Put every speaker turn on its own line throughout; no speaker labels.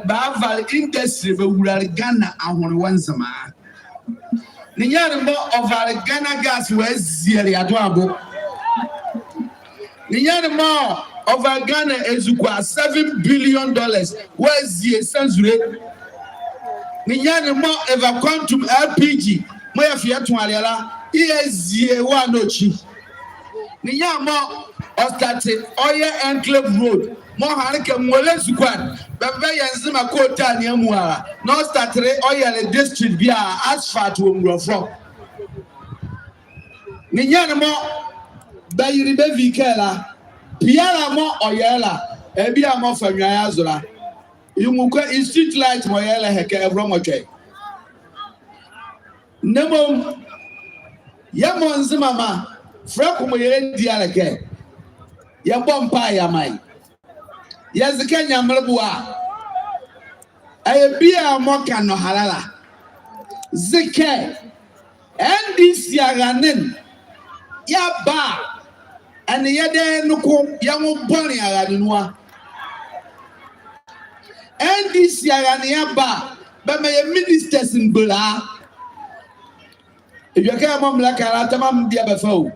Baval industry be wura Ghana ahore wansama. Ninyane mo over Ghana gas was zeri adoabo. Ninyane mo over Ghana ezukwa $7 billion was ye sensure. Ninyane mo ever quantum LPG mo ya fiatu aliala ye one ochi. Ninyane mo ostate oye enclave road mo harike mwole zukwan bembe yenzima kota ni amwa no statre oye district bia asphalt wo Nkroful. Ninyane mo bayiri be vikela piara mo oyela ebia mo fanwa azura yumukwa street light mo yela heke ebro mo twe nemo yamo nzima ma frako mo yele dialeke yabo mpa ya mai yazike nyamrebua ayebia mo kano halala zike ndc aganen ya ba ane yede nuko yawo boni aganua ndc agane ya ba be me ministers ngbula ebiaka mo mlaka tamam bia befa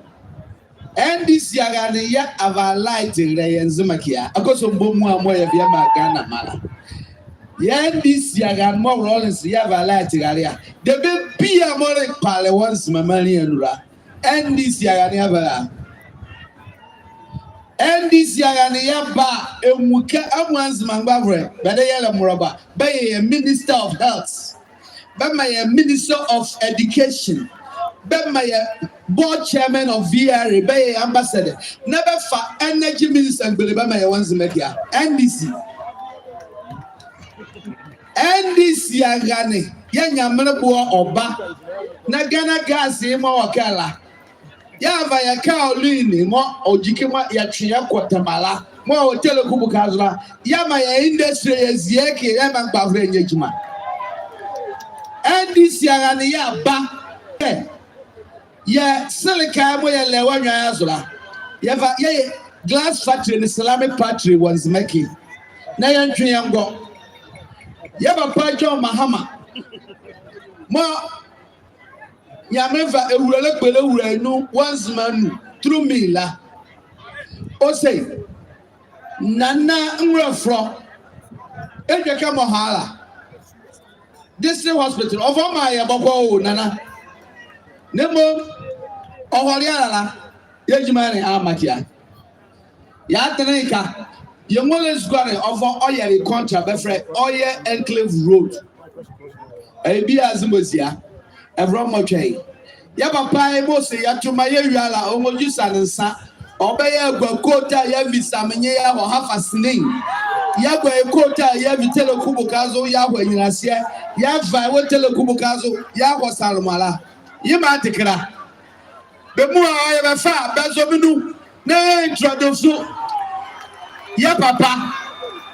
NDC agane ya avalight reyenzmakia akoso mbomu amoya bia magana mala ya NDC agane mo rollins ya avalight garia de be bia mo re pale once mamani enura NDC agane ya bala NDC agane ya ba emuka amwanzi mangbavre bade yele moroba be minister of health be my minister of education be my board chairman of VRA, be ambassador. Never for energy minister and believe my one's media. NDC agane. Yanya manabuwa oba. Na Ghana gas mo wakala. Ya vaya kaolini mo ojikima ya chiya kwa tamala. Mo hotel kubukazla. Ya maya industry yezieke ya mangbavre njejuma. NDC agane ya ba. Yeah, silica mo ya lewa nya azura. Yeah, glass factory in Islamic factory was making. Na yantwe yango. Yeah, Papa John Mahama. Mo nyameva ewurele pele ewurenu once manu through me la. O say Nana Nkroful. Ejeka mo hala. District hospital over my aboko Nana. Nemo ohoriala yejimani amatia ya tenika yemole square over oye contra befre oye enclave road ebi azimosia evro motwe ya papa mo se ya tuma ye wiala omojusa nsa obeye agwakota ya visamenye ya ho hafa sinin ya gwa ekota ya vitele kubukazo ya ho nyinasie ya va wo tele kubukazo ya ho salmala yima tikra be mu aye be fa bezo minu na introduce ya papa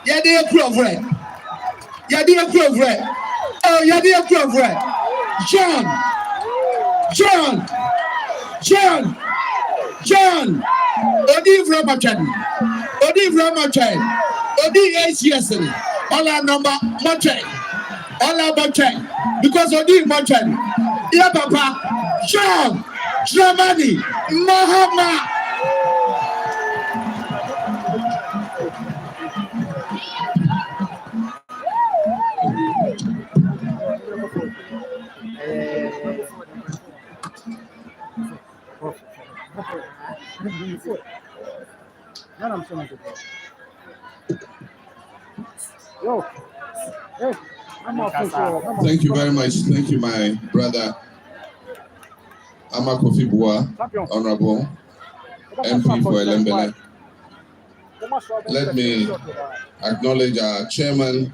ya de Nkroful ya de Nkroful oh ya de Nkroful John odi from Machan odi ACS all number Machan all Machan because odi Machan ya papa John Dramani Mahama
Thank you very much. Thank you, my brother Nkroful, Honorable MP for Elembele. Let me acknowledge our chairman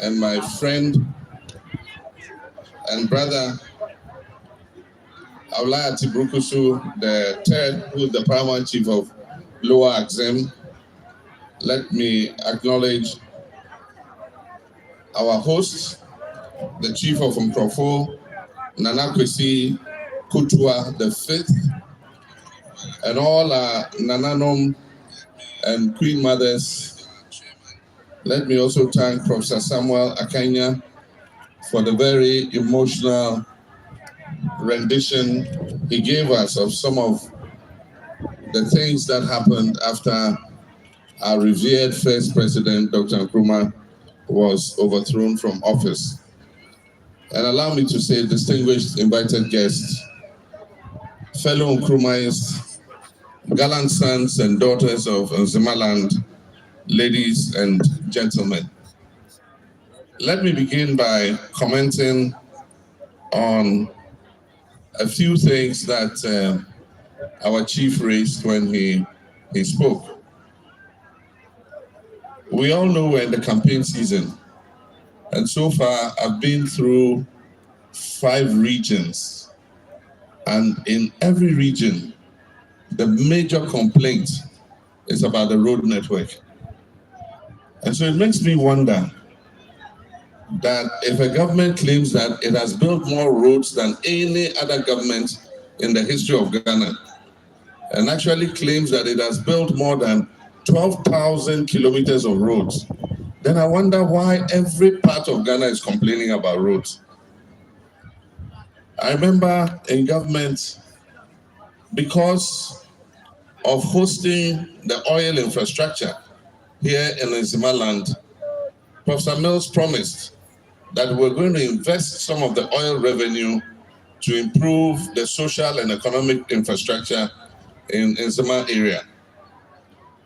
and my friend and brother Aulaya Tibrukusu, the third, who is the paramount chief of Lower Axem. Let me acknowledge our host, the chief of Nkroful, Nana Kwesi Kutua the fifth, and all our Nananom and Queen Mothers Let me also thank Professor Samuel Akanya for the very emotional rendition he gave us of some of the things that happened after our revered first president, Dr. Nkrumah, was overthrown from office. And allow me to say, distinguished invited guests, fellow Nkrumahs, gallant sons and daughters of Nzimaland, ladies and gentlemen. Let me begin by commenting on a few things that our chief raised when he spoke. We all know we're in the campaign season, and so far I've been through 5 regions, and in every region, the major complaint is about the road network. And so it makes me wonder that if a government claims that it has built more roads than any other government in the history of Ghana, and actually claims that it has built more than 12,000 kilometers of roads, then I wonder why every part of Ghana is complaining about roads. I remember in government, because of hosting the oil infrastructure here in Nzimaland, Professor Mills promised that we're going to invest some of the oil revenue to improve the social and economic infrastructure in Nzima area.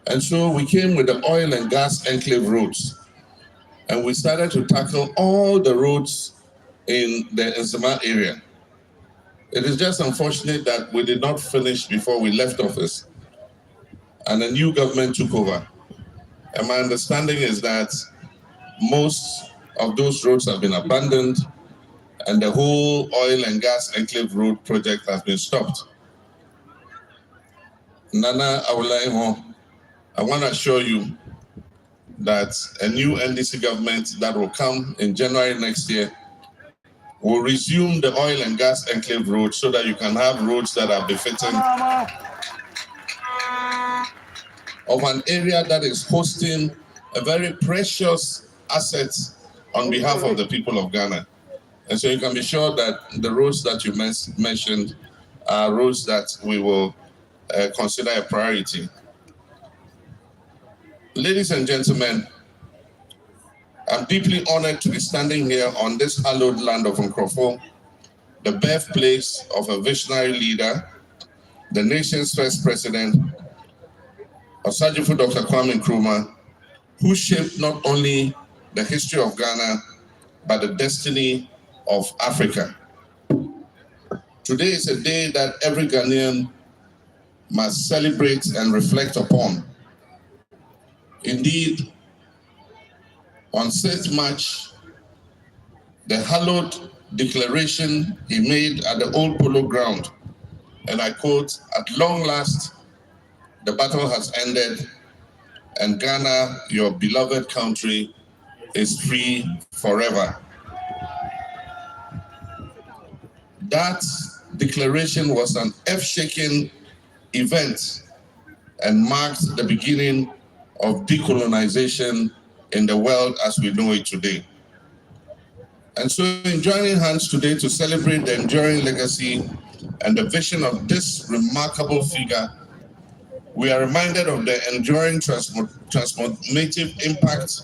And so we came with the oil and gas enclave roads, and we started to tackle all the roads in the Nzima area. It is just unfortunate that we did not finish before we left office, and a new government took over. And my understanding is that most of those roads have been abandoned, and the whole oil and gas enclave road project has been stopped. Nana Awolaiho, I want to assure you that a new NDC government that will come in January next year will resume the oil and gas enclave roads so that you can have roads that are befitting of an area that is hosting a very precious asset on behalf of the people of Ghana. And so you can be sure that the roads that you mentioned are roads that we will consider a priority. Ladies and gentlemen, I'm deeply honored to be standing here on this hallowed land of Nkroful, the birthplace of a visionary leader, the nation's first president, Osagyefo Dr. Kwame Nkrumah, who shaped not only the history of Ghana, but the destiny of Africa. Today is a day that every Ghanaian must celebrate and reflect upon. Indeed, on 6th March, the hallowed declaration he made at the old polo ground, and I quote, "At long last, the battle has ended, and Ghana, your beloved country, is free forever." That declaration was an earth-shaking event and marked the beginning of decolonization in the world as we know it today. And so in joining hands today to celebrate the enduring legacy and the vision of this remarkable figure, we are reminded of the enduring transformative impact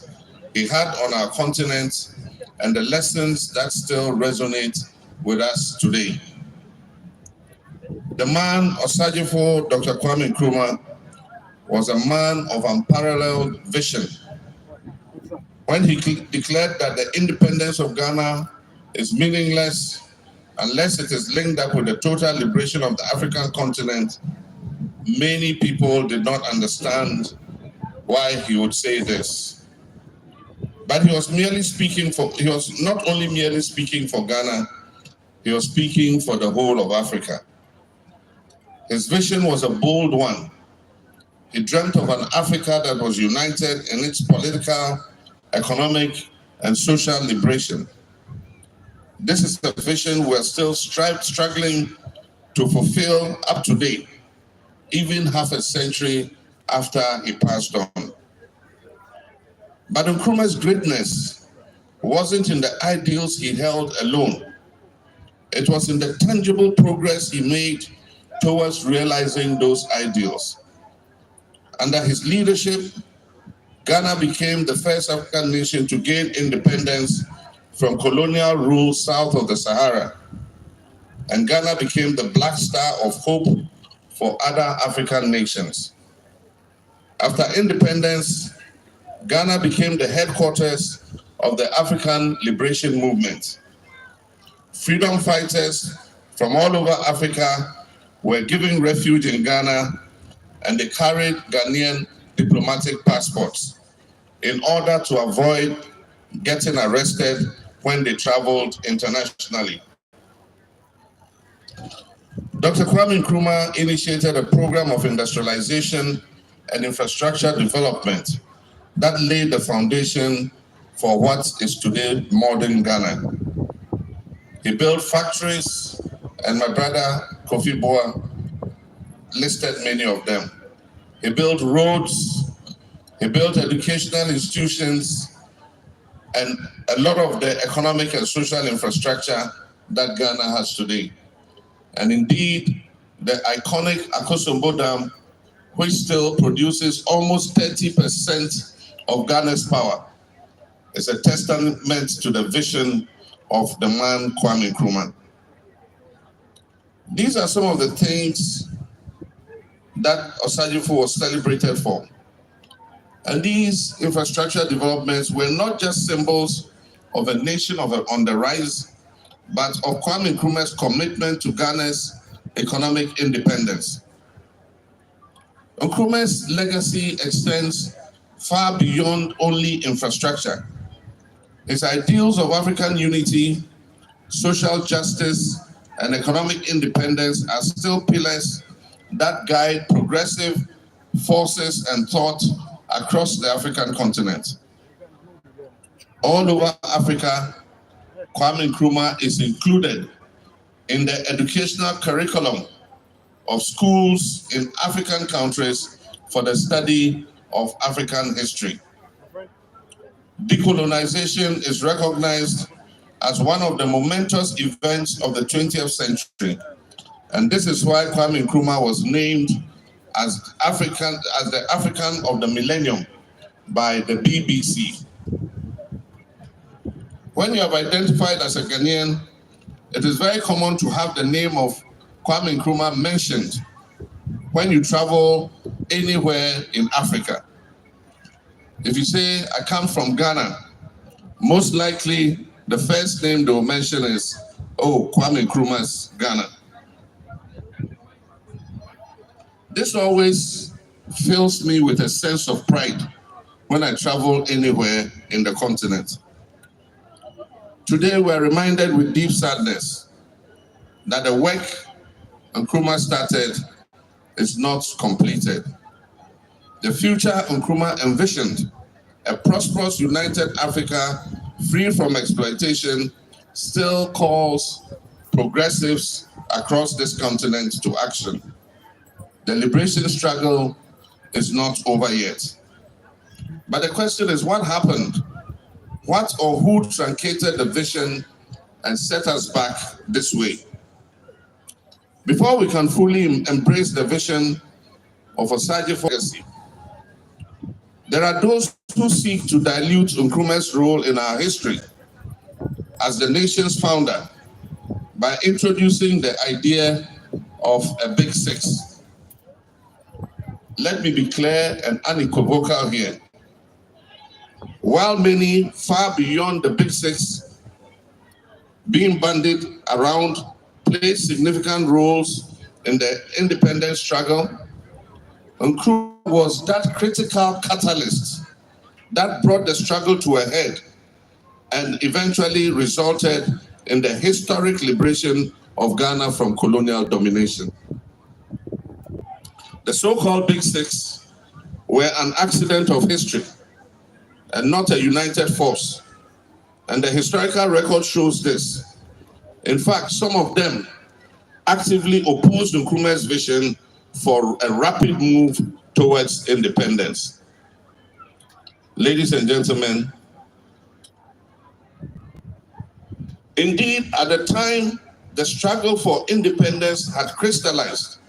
he had on our continent and the lessons that still resonate with us today. The man, Osagyefo Dr. Kwame Nkrumah, was a man of unparalleled vision. When he declared that the independence of Ghana is meaningless unless it is linked up with the total liberation of the African continent, many people did not understand why he would say this. But he was not only merely speaking for Ghana, he was speaking for the whole of Africa. His vision was a bold one. He dreamt of an Africa that was united in its political, economic, and social liberation. This is a vision we're still struggling to fulfill up to date, even half a century after he passed on. But Nkrumah's greatness wasn't in the ideals he held alone. It was in the tangible progress he made towards realizing those ideals. Under his leadership, Ghana became the first African nation to gain independence from colonial rule south of the Sahara. And Ghana became the black star of hope for other African nations. After independence, Ghana became the headquarters of the African Liberation Movement. Freedom fighters from all over Africa were given refuge in Ghana, and they carried Ghanaian diplomatic passports in order to avoid getting arrested when they traveled internationally. Dr. Kwame Nkrumah initiated a program of industrialization and infrastructure development that laid the foundation for what is today modern Ghana. He built factories, and my brother Kofi Boa listed many of them. He built roads, he built educational institutions, and a lot of the economic and social infrastructure that Ghana has today. And indeed, the iconic Akosombo Dam, which still produces almost 30% of Ghana's power, is a testament to the vision of the man Kwame Nkrumah. These are some of the things that Osagyefo was celebrated for. And these infrastructure developments were not just symbols of a nation on the rise, but of Kwame Nkrumah's commitment to Ghana's economic independence. Nkrumah's legacy extends far beyond only infrastructure. His ideals of African unity, social justice, and economic independence are still pillars that guide progressive forces and thought across the African continent. All over Africa, Kwame Nkrumah is included in the educational curriculum of schools in African countries for the study of African history. Decolonization is recognized as one of the momentous events of the 20th century. And this is why Kwame Nkrumah was named as the African of the Millennium by the BBC. When you have identified as a Ghanaian, it is very common to have the name of Kwame Nkrumah mentioned when you travel anywhere in Africa. If you say, I come from Ghana, most likely the first name they will mention is, oh, Kwame Nkrumah's Ghana. This always fills me with a sense of pride when I travel anywhere in the continent. Today, we're reminded with deep sadness that the work Nkrumah started is not completed. The future Nkrumah envisioned, a prosperous, united Africa free from exploitation, still calls progressives across this continent to action. The liberation struggle is not over yet. But the question is, what happened? What or who truncated the vision and set us back this way? Before we can fully embrace the vision of Osagyefo legacy, there are those who seek to dilute Nkrumah's role in our history as the nation's founder by introducing the idea of a Big Six. Let me be clear and unequivocal here. While many far beyond the Big Six being bandied around played significant roles in the independence struggle, Nkrumah was that critical catalyst that brought the struggle to a head and eventually resulted in the historic liberation of Ghana from colonial domination. The so-called Big Six were an accident of history and not a united force. And the historical record shows this. In fact, some of them actively opposed Nkrumah's vision for a rapid move towards independence. ladies and gentlemen, indeed, at the time the struggle for independence had crystallized,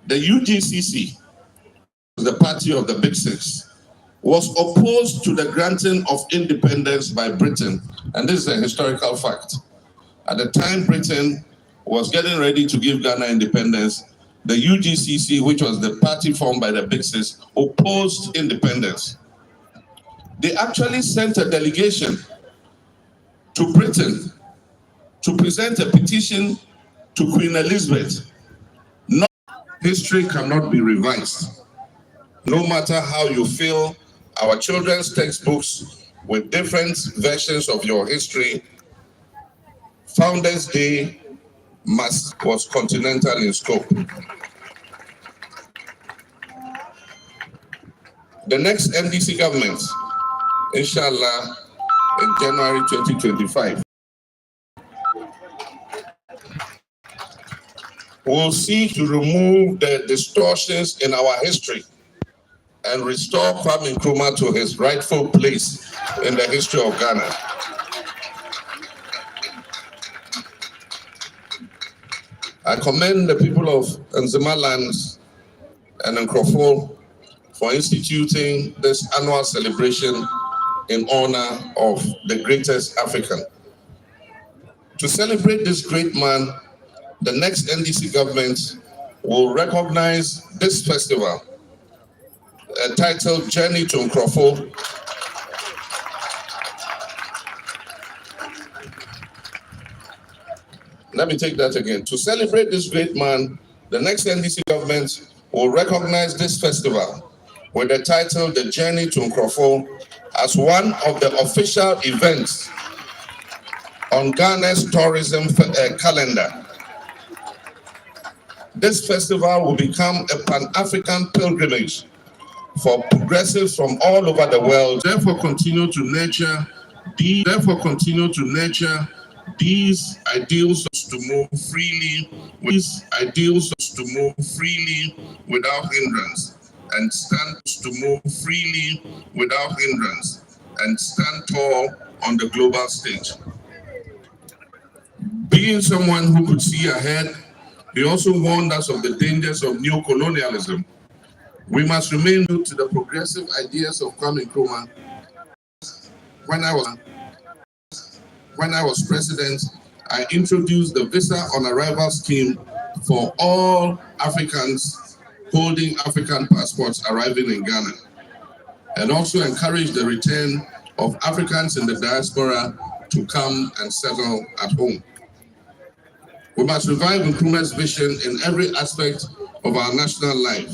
the UGCC, the party of the Big Six, was opposed to the granting of independence by Britain. And this is a historical fact. At the time Britain was getting ready to give Ghana independence, the UGCC, which was the party formed by the Big Six, opposed independence. They actually sent a delegation to Britain to present a petition to Queen Elizabeth. History cannot be revised. No matter how you feel, our children's textbooks with different versions of your history, Founders Day was continental in scope. The next MDC government, inshallah, in January 2025, will seek to remove the distortions in our history and restore Kwame Nkrumah to his rightful place in the history of Ghana. I commend the people of Nkrumah lands and Nkroful for instituting this annual celebration in honor of the greatest African. To celebrate this great man, the next NDC government will recognize this festival, titled Journey to Nkroful, let me take that again. To celebrate this great man, the next NDC government will recognize this festival with the title The Journey to Nkroful as one of the official events on Ghana's tourism calendar. This festival will become a Pan-African pilgrimage for progressives from all over the world. Therefore, continue to nurture these ideals to move freely. Without hindrance, and stand tall on the global stage. Being someone who could see ahead, he also warned us of the dangers of neo-colonialism. We must remain true to the progressive ideas of Kwame Nkrumah. When I was president, I introduced the Visa on Arrival scheme for all Africans holding African passports arriving in Ghana, and also encouraged the return of Africans in the diaspora to come and settle at home. We must revive Nkrumah's vision in every aspect of our national life.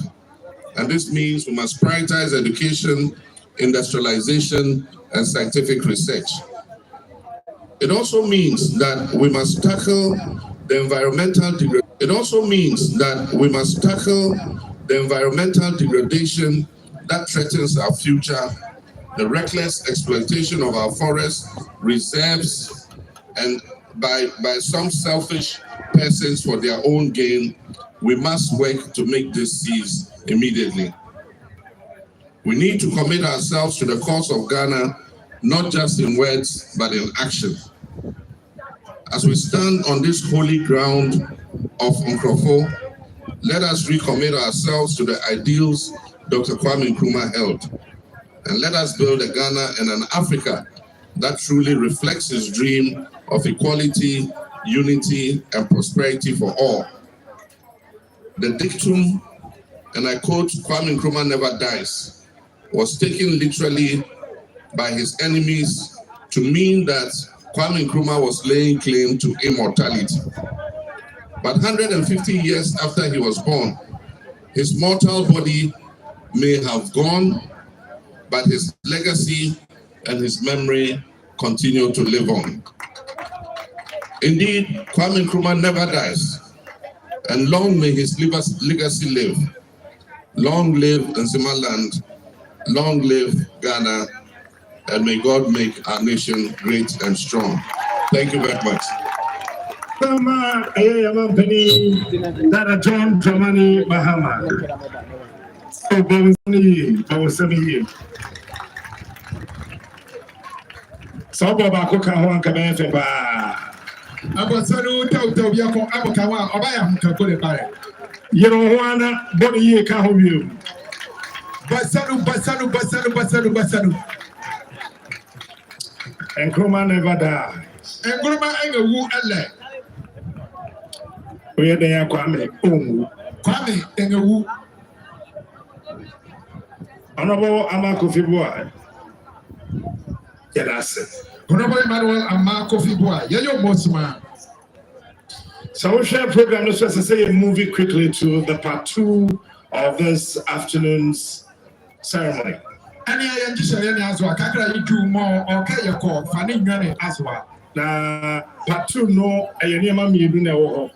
And this means we must prioritize education, industrialization, and scientific research. It also means that we must tackle the environmental degradation that threatens our future, the reckless exploitation of our forests, reserves, and by some selfish persons for their own gain. We must work to make this cease immediately. We need to commit ourselves to the cause of Ghana, not just in words, but in action. As we stand on this holy ground of Nkroful, let us recommit ourselves to the ideals Dr. Kwame Nkrumah held. And let us build a Ghana and an Africa that truly reflects his dream of equality, unity, and prosperity for all. The dictum, and I quote, Kwame Nkrumah never dies, was taken literally by his enemies to mean that Kwame Nkrumah was laying claim to immortality. But 150 years after he was born, his mortal body may have gone, but his legacy and his memory continue to live on. Indeed, Kwame Nkrumah never dies, and long may his legacy live. Long live Nkrumah land, long live Ghana, and may God make our nation great and strong. Thank you very much.
John Dramani Mahama. Sabo ba ko ka ho anka be fe ba.
Abosanu taw bia ko aboka wa obaya hunka ko le bare.
Yero ho ana body ye ka ho wi.
Basanu.
Nkrumah never die.
Nkrumah engewu ele.
Oye den ya Kwame onwu.
Kwame engewu.
Honorable Amakofi Boy. Yes.
Honorable Emmanuel Amakofi Boy. Yeyo Mosma.
So we'll share a program. Let's just say a movie quickly to the part 2 of this afternoon's ceremony.
Any ayan kisere ni azwa kakra yidu mo okay yako fani nwane azwa.
Na part 2 no ayeni ama miyedu na wo ho.